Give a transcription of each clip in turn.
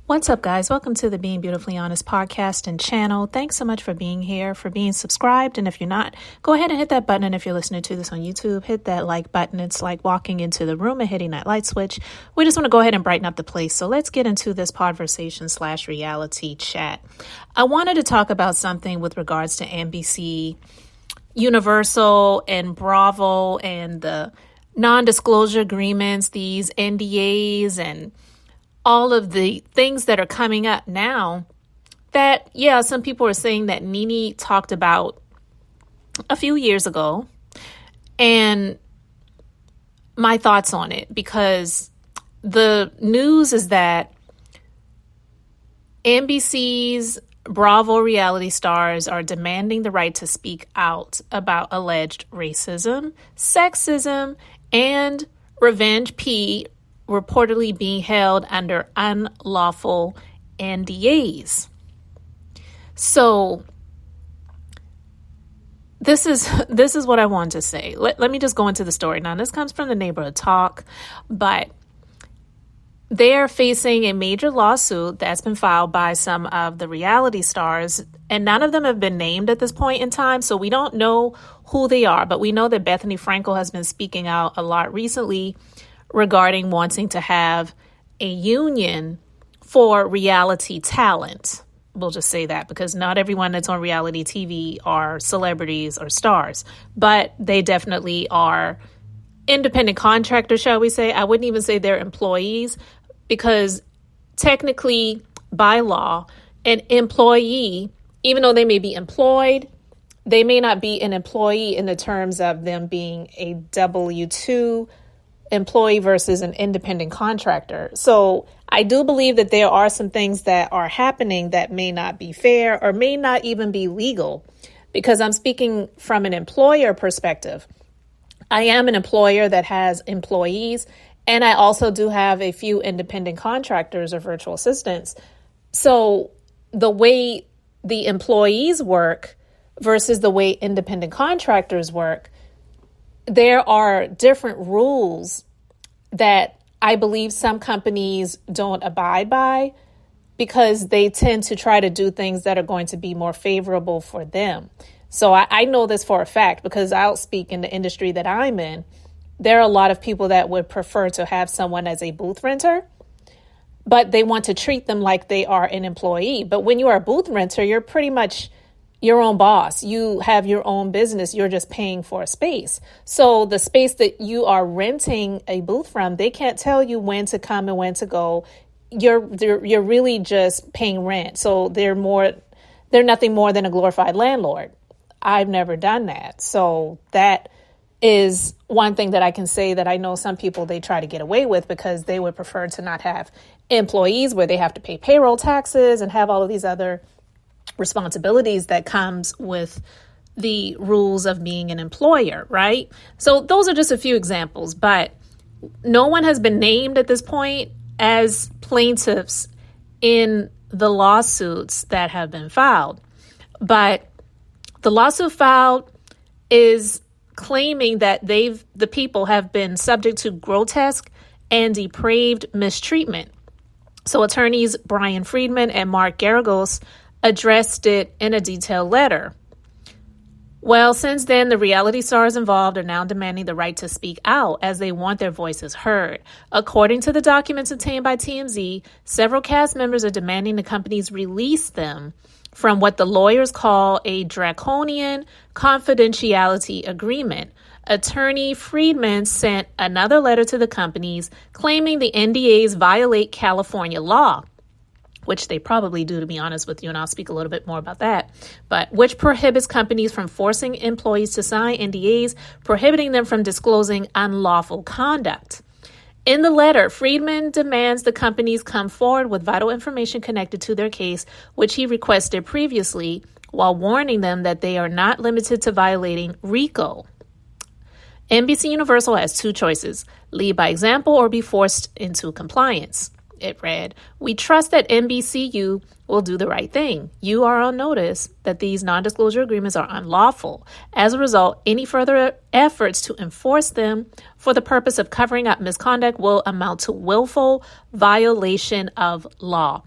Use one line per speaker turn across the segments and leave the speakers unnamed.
What's up, guys? Welcome to the Being Beautifully Honest podcast and channel. Thanks so much for being here, for being subscribed. And if you're not, go ahead and hit that button. And if you're listening to this on YouTube, hit that like button. It's like walking into the room and hitting that light switch. We just want to go ahead and brighten up the place. So let's get into this conversation/reality chat. I wanted to talk about something with regards to NBC Universal and Bravo and the non-disclosure agreements, these NDAs, and all of the things that are coming up now that, some people are saying that Nene talked about a few years ago, and my thoughts on it, because the news is that NBC's Bravo reality stars are demanding the right to speak out about alleged racism, sexism, and revenge reportedly being held under unlawful NDAs. So this is what I want to say. Let me just go into the story. Now, this comes from the Neighborhood Talk, but they're facing a major lawsuit that's been filed by some of the reality stars, and none of them have been named at this point in time, so we don't know who they are, but we know that Bethany Frankel has been speaking out a lot recently regarding wanting to have a union for reality talent. We'll just say that because not everyone that's on reality TV are celebrities or stars, but they definitely are independent contractors, shall we say. I wouldn't even say they're employees, because technically by law, an employee, even though they may be employed, they may not be an employee in the terms of them being a W-2 employee versus an independent contractor. So I do believe that there are some things that are happening that may not be fair or may not even be legal, because I'm speaking from an employer perspective. I am an employer that has employees, and I also do have a few independent contractors or virtual assistants. So the way the employees work versus the way independent contractors work, there are different rules that I believe some companies don't abide by, because they tend to try to do things that are going to be more favorable for them. So I know this for a fact, because I'll speak in the industry that I'm in. There are a lot of people that would prefer to have someone as a booth renter, but they want to treat them like they are an employee. But when you are a booth renter, you're pretty much your own boss. You have your own business. You're just paying for a space. So the space that you are renting a booth from, they can't tell you when to come and when to go. You're really just paying rent. So they're nothing more than a glorified landlord. I've never done that. So that is one thing that I can say that I know some people, they try to get away with, because they would prefer to not have employees where they have to pay payroll taxes and have all of these other responsibilities that comes with the rules of being an employer, right? So those are just a few examples, but no one has been named at this point as plaintiffs in the lawsuits that have been filed. But the lawsuit filed is claiming that the people have been subject to grotesque and depraved mistreatment. So attorneys Brian Friedman and Mark Garagos addressed it in a detailed letter. Well, since then, the reality stars involved are now demanding the right to speak out, as they want their voices heard. According to the documents obtained by TMZ, several cast members are demanding the companies release them from what the lawyers call a draconian confidentiality agreement. Attorney Friedman sent another letter to the companies claiming the NDAs violate California law, which they probably do, to be honest with you, and I'll speak a little bit more about that, but which prohibits companies from forcing employees to sign NDAs, prohibiting them from disclosing unlawful conduct. In the letter, Friedman demands the companies come forward with vital information connected to their case, which he requested previously, while warning them that they are not limited to violating RICO. NBC Universal has two choices: lead by example or be forced into compliance. It read, "We trust that NBCU will do the right thing. You are on notice that these non-disclosure agreements are unlawful. As a result, any further efforts to enforce them for the purpose of covering up misconduct will amount to willful violation of law."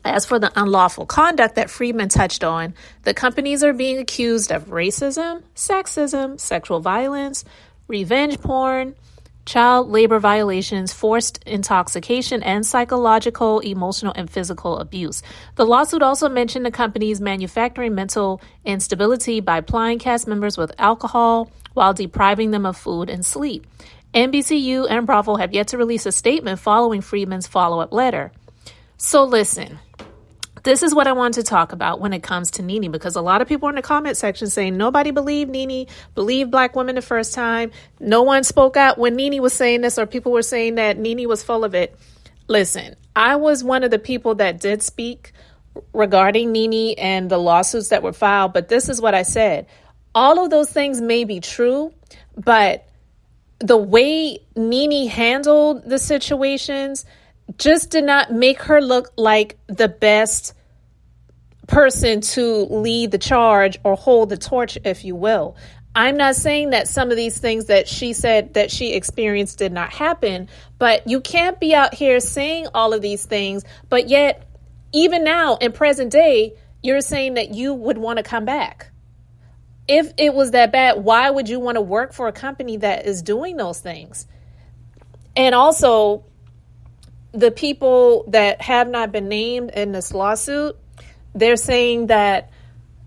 As for the unlawful conduct that Friedman touched on, the companies are being accused of racism, sexism, sexual violence, revenge porn, child labor violations, forced intoxication, and psychological, emotional, and physical abuse. The lawsuit also mentioned the companies manufacturing mental instability by plying cast members with alcohol while depriving them of food and sleep. NBCU and Bravo have yet to release a statement following Friedman's follow-up letter. So listen, this is what I want to talk about when it comes to Nene, because a lot of people in the comment section saying nobody believed Nene, believed Black women the first time. No one spoke out when Nene was saying this, or people were saying that Nene was full of it. Listen, I was one of the people that did speak regarding Nene and the lawsuits that were filed, but this is what I said. All of those things may be true, but the way Nene handled the situations just did not make her look like the best person to lead the charge or hold the torch, if you will. I'm not saying that some of these things that she said that she experienced did not happen, but you can't be out here saying all of these things, but yet, even now in present day, you're saying that you would want to come back. If it was that bad, why would you want to work for a company that is doing those things? And also, the people that have not been named in this lawsuit, they're saying that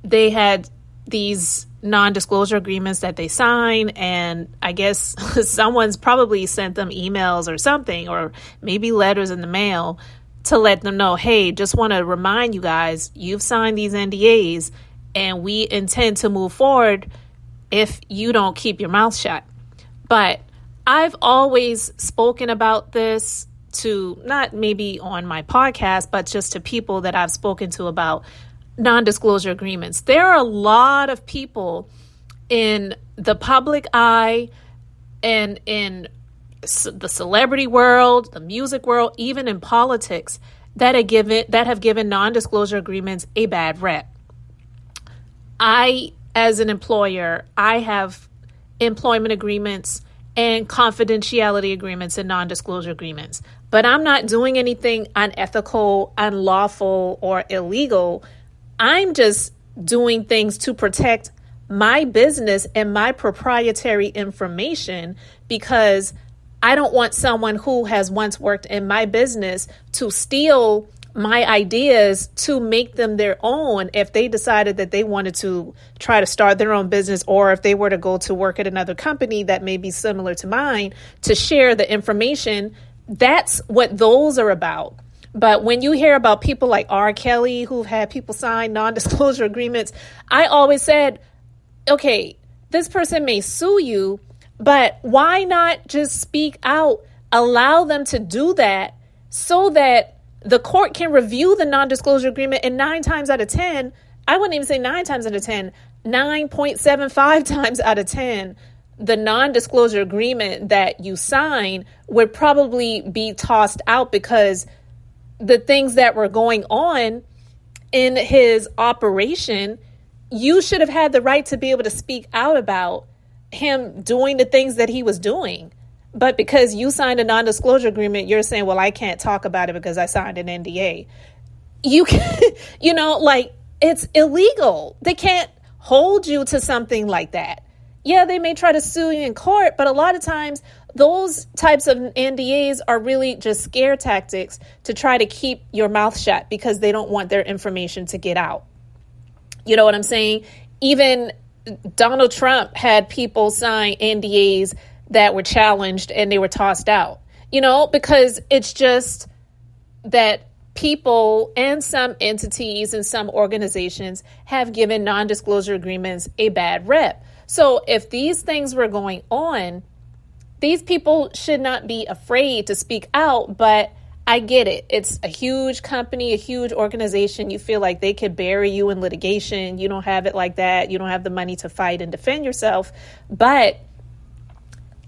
they had these non-disclosure agreements that they signed, and I guess someone's probably sent them emails or something, or maybe letters in the mail to let them know, hey, just want to remind you guys, you've signed these NDAs, and we intend to move forward if you don't keep your mouth shut. But I've always spoken about this to, not maybe on my podcast, but just to people that I've spoken to about non-disclosure agreements. There are a lot of people in the public eye and in the celebrity world, the music world, even in politics, that have given non-disclosure agreements a bad rep. I, as an employer, I have employment agreements and confidentiality agreements and non-disclosure agreements. But I'm not doing anything unethical, unlawful, or illegal. I'm just doing things to protect my business and my proprietary information, because I don't want someone who has once worked in my business to steal my ideas to make them their own if they decided that they wanted to try to start their own business, or if they were to go to work at another company that may be similar to mine to share the information. That's what those are about. But when you hear about people like R. Kelly, who've had people sign non-disclosure agreements, I always said, okay, this person may sue you, but why not just speak out, allow them to do that so that the court can review the non-disclosure agreement, and 9 times out of 10, I wouldn't even say 9 times out of 10, 9.75 times out of 10, the non-disclosure agreement that you sign would probably be tossed out, because the things that were going on in his operation, you should have had the right to be able to speak out about him doing the things that he was doing. But because you signed a non-disclosure agreement, you're saying, well, I can't talk about it because I signed an NDA. You can, it's illegal. They can't hold you to something like that. Yeah, they may try to sue you in court, but a lot of times those types of NDAs are really just scare tactics to try to keep your mouth shut, because they don't want their information to get out. You know what I'm saying? Even Donald Trump had people sign NDAs that were challenged and they were tossed out, because it's just that people and some entities and some organizations have given non-disclosure agreements a bad rep. So if these things were going on, these people should not be afraid to speak out. But I get it. It's a huge company, a huge organization. You feel like they could bury you in litigation. You don't have it like that. You don't have the money to fight and defend yourself. But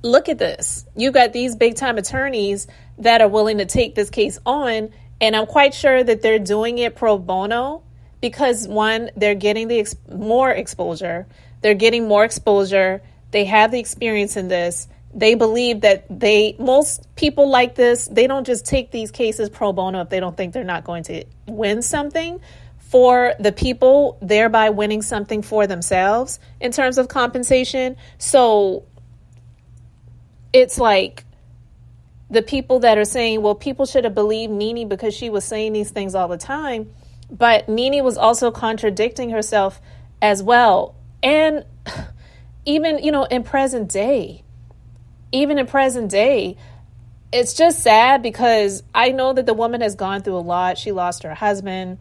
look at this. You got these big time attorneys that are willing to take this case on. And I'm quite sure that they're doing it pro bono, because one, they're getting more exposure. They're getting more exposure. They have the experience in this. They believe that most people like this, they don't just take these cases pro bono if they don't think they're not going to win something for the people, thereby winning something for themselves in terms of compensation. So it's like the people that are saying, well, people should have believed Nene because she was saying these things all the time. But Nene was also contradicting herself as well. And even, in present day, it's just sad because I know that the woman has gone through a lot. She lost her husband.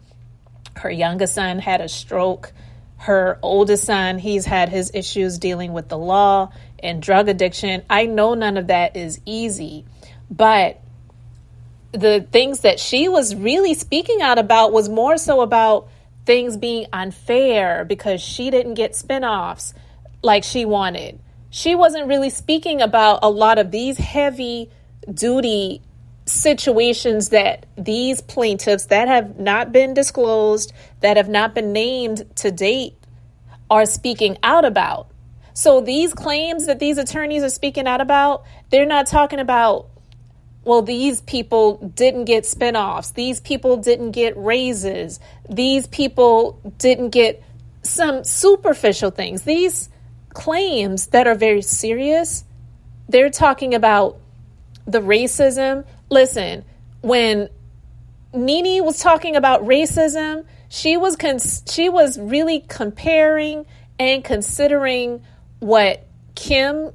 Her youngest son had a stroke. Her oldest son, he's had his issues dealing with the law and drug addiction. I know none of that is easy, but the things that she was really speaking out about was more so about things being unfair because she didn't get spinoffs like she wanted. She wasn't really speaking about a lot of these heavy duty situations that these plaintiffs that have not been disclosed, that have not been named to date, are speaking out about. So these claims that these attorneys are speaking out about, they're not talking about, well, these people didn't get spinoffs. These people didn't get raises. These people didn't get some superficial things. These claims that are very serious, they're talking about the racism. Listen, when Nene was talking about racism, she was really comparing and considering what Kim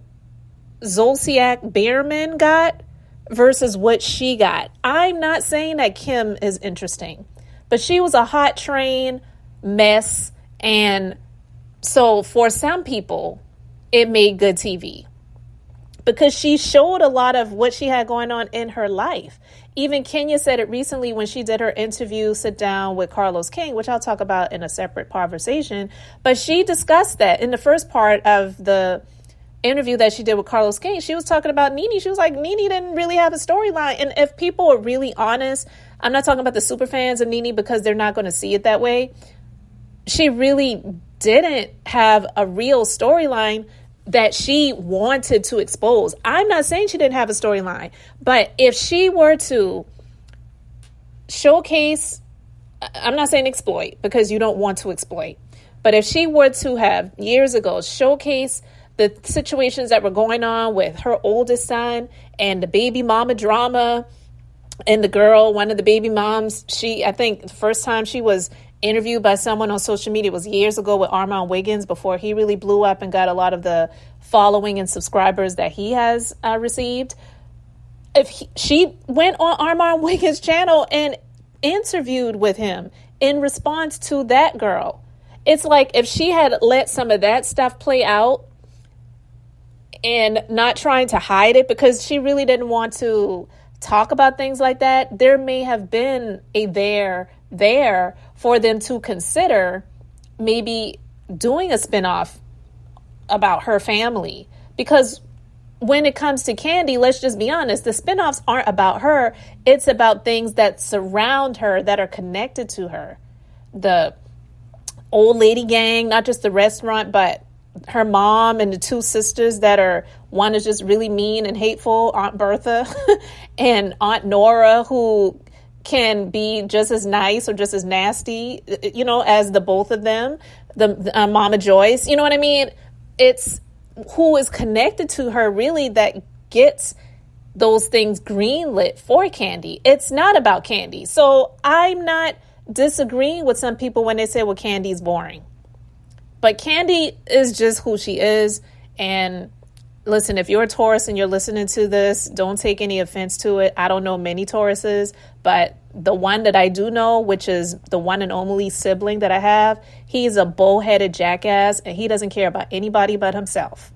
Zolciak Bierman got versus what she got. I'm not saying that Kim is interesting, but she was a hot train mess. And so for some people, it made good TV because she showed a lot of what she had going on in her life. Even Kenya said it recently when she did her interview, Sit Down with Carlos King, which I'll talk about in a separate conversation. But she discussed that in the first part of the interview that she did with Carlos King. She was talking about Nene. She was like, Nene didn't really have a storyline. And if people are really honest, I'm not talking about the super fans of Nene because they're not going to see it that way. She really didn't have a real storyline that she wanted to expose. I'm not saying she didn't have a storyline, but if she were to showcase, I'm not saying exploit because you don't want to exploit, but if she were to have years ago showcase the situations that were going on with her oldest son and the baby mama drama and the girl, one of the baby moms, I think the first time she was interviewed by someone on social media was years ago with Armand Wiggins before he really blew up and got a lot of the following and subscribers that he has received. She went on Armand Wiggins' channel and interviewed with him in response to that girl. It's like if she had let some of that stuff play out and not trying to hide it because she really didn't want to talk about things like that, there may have been a there for them to consider maybe doing a spinoff about her family. Because when it comes to Kandi, let's just be honest, the spinoffs aren't about her. It's about things that surround her, that are connected to her. The old lady gang, not just the restaurant, but her mom and the two sisters that are, one is just really mean and hateful, Aunt Bertha and Aunt Nora, who can be just as nice or just as nasty, as the both of them, the Mama Joyce, you know what I mean? It's who is connected to her really that gets those things greenlit for Kandi. It's not about Kandi. So I'm not disagreeing with some people when they say, well, Kandi's boring. But Kandi is just who she is. And listen, if you're a Taurus and you're listening to this, don't take any offense to it. I don't know many Tauruses, but the one that I do know, which is the one and only sibling that I have, he's a bullheaded jackass and he doesn't care about anybody but himself.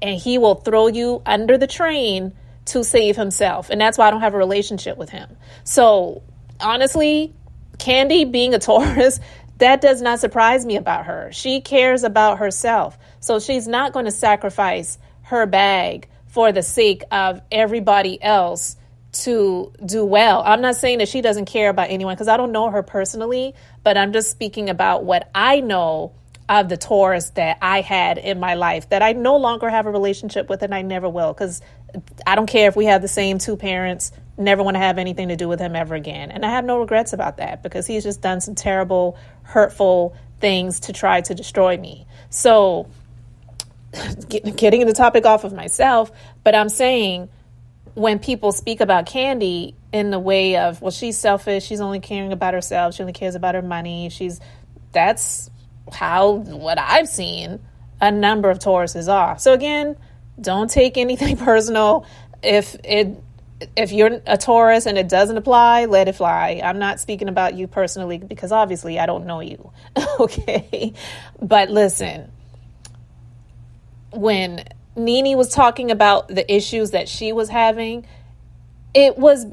And he will throw you under the train to save himself. And that's why I don't have a relationship with him. So honestly, Kandi being a Taurus, that does not surprise me about her. She cares about herself. So she's not going to sacrifice her bag for the sake of everybody else to do well. I'm not saying that she doesn't care about anyone because I don't know her personally, but I'm just speaking about what I know of the Taurus that I had in my life that I no longer have a relationship with, and I never will, because I don't care if we have the same two parents, never want to have anything to do with him ever again. And I have no regrets about that, because he's just done some terrible, hurtful things to try to destroy me. So getting the topic off of myself, but I'm saying when people speak about Candy in the way of, well, she's selfish, she's only caring about herself, she only cares about her money, that's how, what I've seen a number of Tauruses are. So again, don't take anything personal. If you're a Taurus and it doesn't apply, let it fly. I'm not speaking about you personally, because obviously I don't know you. Okay. But listen, when Nene was talking about the issues that she was having, it was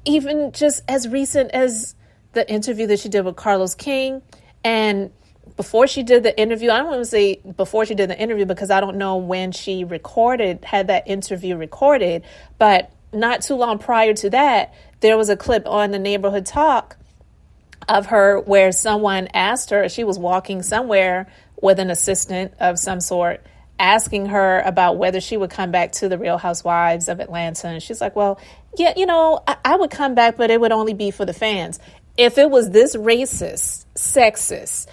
even just as recent as the interview that she did with Carlos King. And before she did the interview, I don't want to say before she did the interview, because I don't know when she had that interview recorded, but not too long prior to that, there was a clip on the Neighborhood Talk of her where someone asked her, she was walking somewhere with an assistant of some sort, asking her about whether she would come back to the Real Housewives of Atlanta. And she's like, well, yeah, I would come back, but it would only be for the fans. If it was this racist, sexist,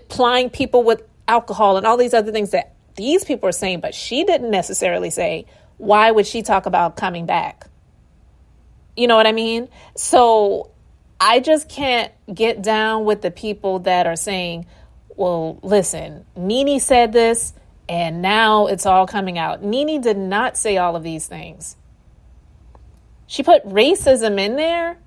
plying people with alcohol and all these other things that these people are saying, but she didn't necessarily say, why would she talk about coming back? You know what I mean? So I just can't get down with the people that are saying, well, listen, Nene said this and now it's all coming out. Nene did not say all of these things. She put racism in there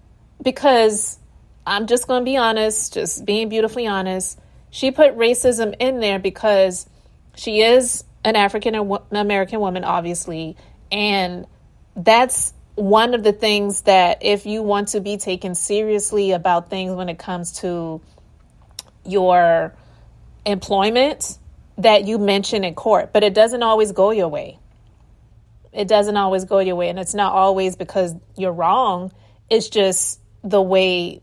because, I'm just going to be honest, just being beautifully honest, she put racism in there because she is an African American woman, obviously. And that's one of the things that, if you want to be taken seriously about things when it comes to your employment, that you mention in court. But it doesn't always go your way. It doesn't always go your way. And it's not always because you're wrong. It's just the way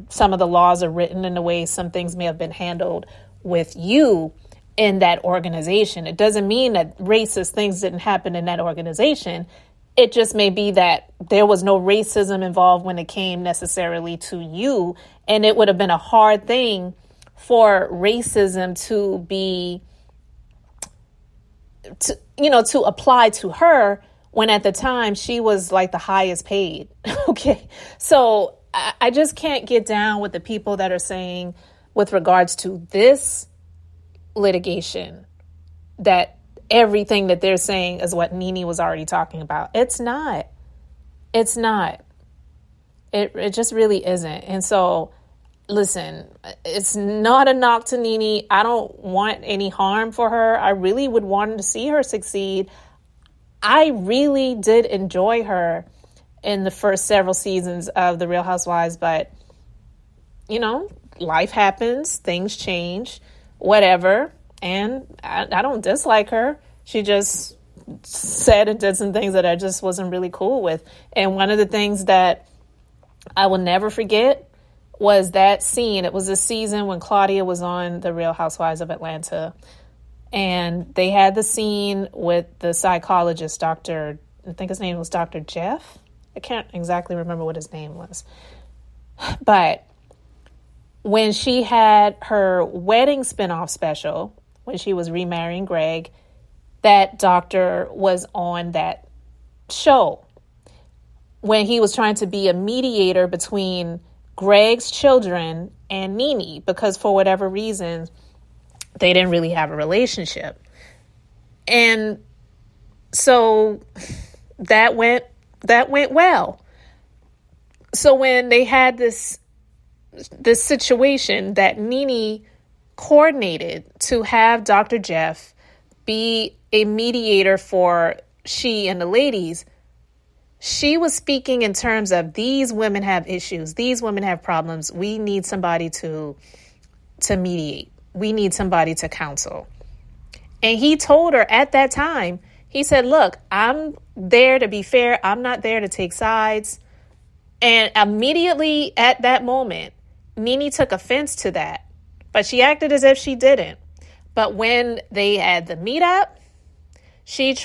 some of the laws are written and the way some things may have been handled with you in that organization. It doesn't mean that racist things didn't happen in that organization. It just may be that there was no racism involved when it came necessarily to you. And it would have been a hard thing for racism to be, to apply to her when at the time she was like the highest paid. Okay. So I just can't get down with the people that are saying, with regards to this litigation, that everything that they're saying is what Nene was already talking about. It's not. It's not. It just really isn't. And so, listen, it's not a knock to Nene. I don't want any harm for her. I really would want to see her succeed. I really did enjoy her in the first several seasons of The Real Housewives, but, life happens, things change, whatever, and I don't dislike her. She just said and did some things that I just wasn't really cool with. And one of the things that I will never forget was that scene. It was a season when Claudia was on The Real Housewives of Atlanta, and they had the scene with the psychologist, I think his name was Dr. Jeff. I can't exactly remember what his name was. But when she had her wedding spinoff special, when she was remarrying Greg, that doctor was on that show when he was trying to be a mediator between Greg's children and Nene, because for whatever reason, they didn't really have a relationship. And so that went well. So when they had this situation that Nene coordinated to have Dr. Jeff be a mediator for she and the ladies, she was speaking in terms of, these women have issues, these women have problems, we need somebody to mediate, we need somebody to counsel. And he told her at that time, he said, look, I'm there to be fair, I'm not there to take sides. And immediately at that moment, Nene took offense to that, but she acted as if she didn't. But when they had the meetup, she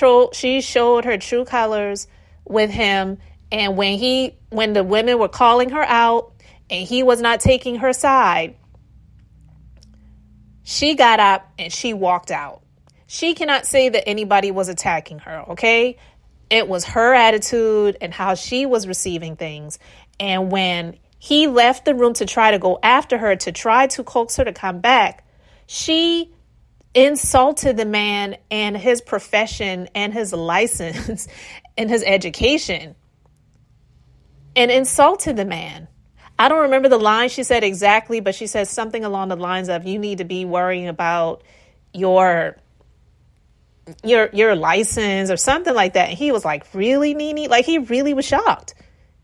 showed her true colors with him. And when the women were calling her out and he was not taking her side, she got up and she walked out. She cannot say that anybody was attacking her, okay? It was her attitude and how she was receiving things. And when he left the room to try to go after her, to try to coax her to come back, she insulted the man and his profession and his license and his education, and insulted the man. I don't remember the line she said exactly, but she said something along the lines of, you need to be worrying about your license or something like that. And he was like, really, Nene? Like, he really was shocked.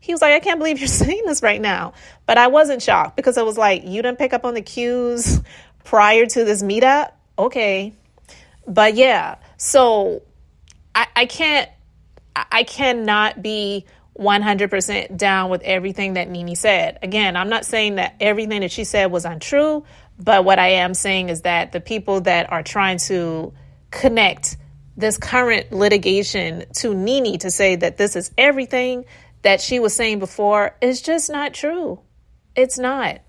He was like, I can't believe you're saying this right now. But I wasn't shocked, because it was like, you didn't pick up on the cues prior to this meetup? Okay. But yeah, so I cannot be 100% down with everything that Nene said. Again, I'm not saying that everything that she said was untrue, but what I am saying is that the people that are trying to connect this current litigation to Nene to say that this is everything that she was saying before is just not true. It's not.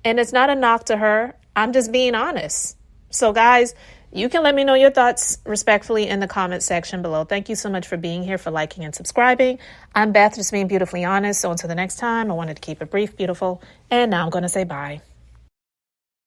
And it's not a knock to her. I'm just being honest. So guys, you can let me know your thoughts respectfully in the comment section below. Thank you so much for being here, for liking and subscribing. I'm Beth, just being beautifully honest. So until the next time, I wanted to keep it brief, beautiful, and now I'm going to say bye.